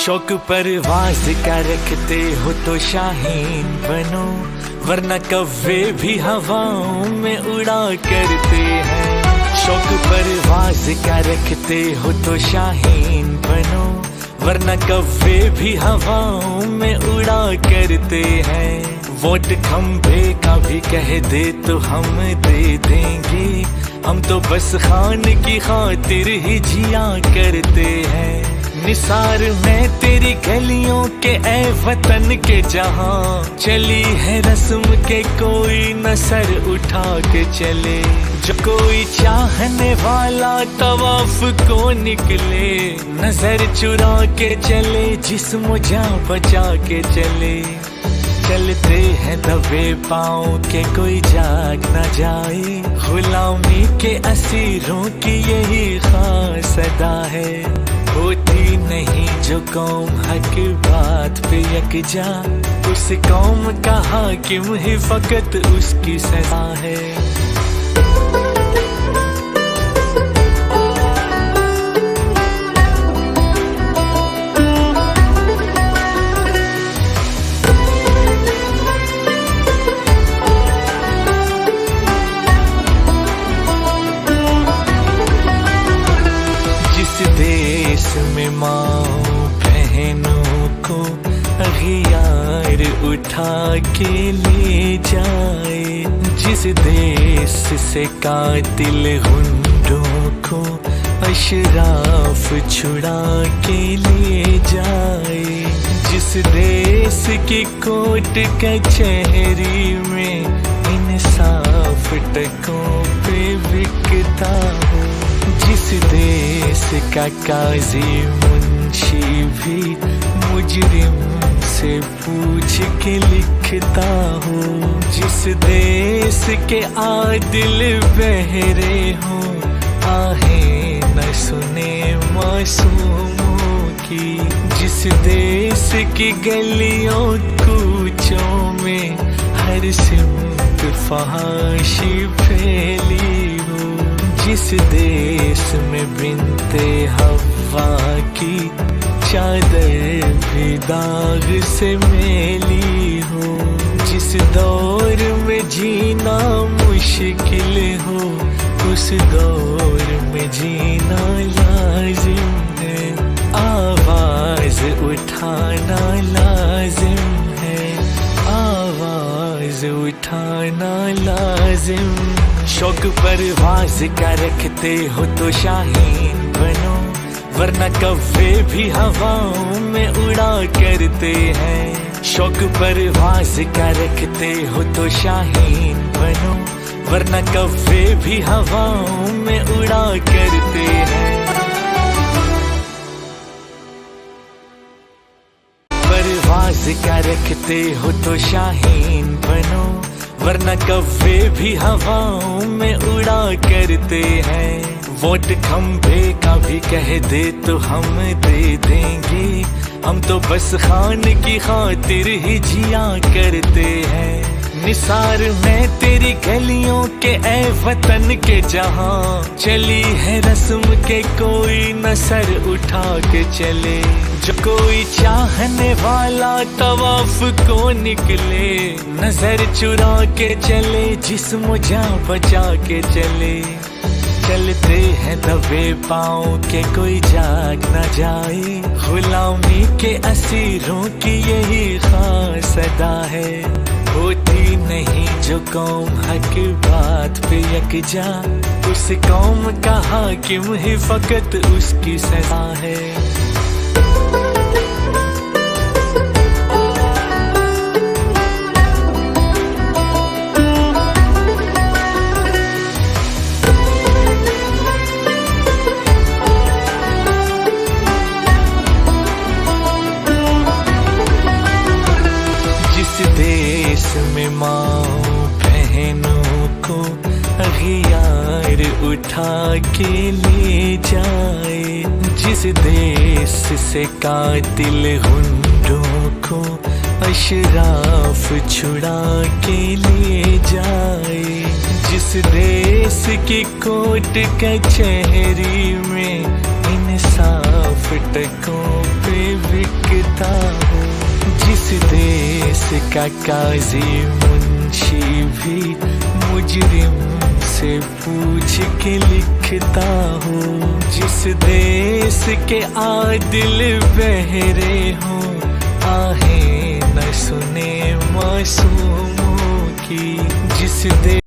शौक परवाज़ का रखते हो तो शाहीन बनो, वरना कव्वे भी हवाओं में उड़ा करते हैं। शौक परवाज़ का रखते हो तो शाहीन बनो, वरना कव्वे भी हवाओं में उड़ा करते हैं। वोट खंबे का भी कह दे तो हम दे देंगे, हम तो बस खान की खातिर ही जिया करते हैं। निसार में तेरी गलियों के ए वतन के जहां चली है रस्म के कोई न सर उठा के चले। जो कोई चाहने वाला तवाफ को निकले, नजर चुरा के चले जिस्म जान बचा के चले। चलते हैं दबे पाँव के कोई जाग न जाए, गुलामी के असीरों की यही खास अदा है। होती नहीं जो कौम हक बात पे यकजा, उस कौम का हाकिम ही फकत उसकी सजा है। देश में माँ बहनों को अगियार उठा के ले जाए, जिस देश से कातिल गुंडों को अशराफ छुड़ा के ले जाए, जिस देश की कोर्ट कचहरी में इंसाफ टकों पे बिकता हो, जिस देश का काजी मुंशी भी मुजरिम से पूछ के लिखता हो, जिस देश के आदिल बहरे हो आहें न सुने मासूमों की, जिस देश की गलियों कूचों में हर सिमत फहाशी फैली हो, जिस देश में बिनते हवा की चादर भी दाग से मेली हो, जिस दौर में जीना मुश्किल हो उस दौर में जीना लाजिम है। आवाज उठाना लाजिम है, आवाज उठाना लाजिम। शौक परवाज़ का रखते हो तो शाहीन बनो, वरना कव्वे भी हवाओं में उड़ा करते हैं। शौक परवाज़ का रखते हो तो शाहीन बनो, वरना कव्वे भी हवाओं में उड़ा करते हैं। परवाज़ का रखते हो तो शाहीन बनो, वरना कव्वे भी हवाओं में उड़ा करते हैं। वोट खंबे का भी कह दे तो हम दे देंगे, हम तो बस खान की खातिर ही जिया करते हैं। निसार में तेरी गलियों के ए वतन के जहां चली है रस्म के कोई न सर उठा के चले। जो कोई चाहने वाला तवाफ को निकले, नजर चुरा के चले जिस्म जान बचा के चले। चलते हैं दबे पाँव के कोई जाग न जाए, गुलामी के असीरों की यही खास अदा है। होती नहीं जो कौम हक बात पे यकजा, उस कौम का हाकिम ही फकत उसकी सजा है। देश में माँ बहनों को अगियार उठा के ले जाए, जिस देश से कातिल गुंडों को अशराफ छुड़ा के ले जाए, जिस देश की कोर्ट कचहरी में इंसाफ फाटकों पे बिकता हूँ। जिस देश का काजी मुंशी भी मुजरिम से पूछ के लिखता हूँ। जिस देश के आदिल बहरे हों, आहें न सुने मासूमों की। जिस देश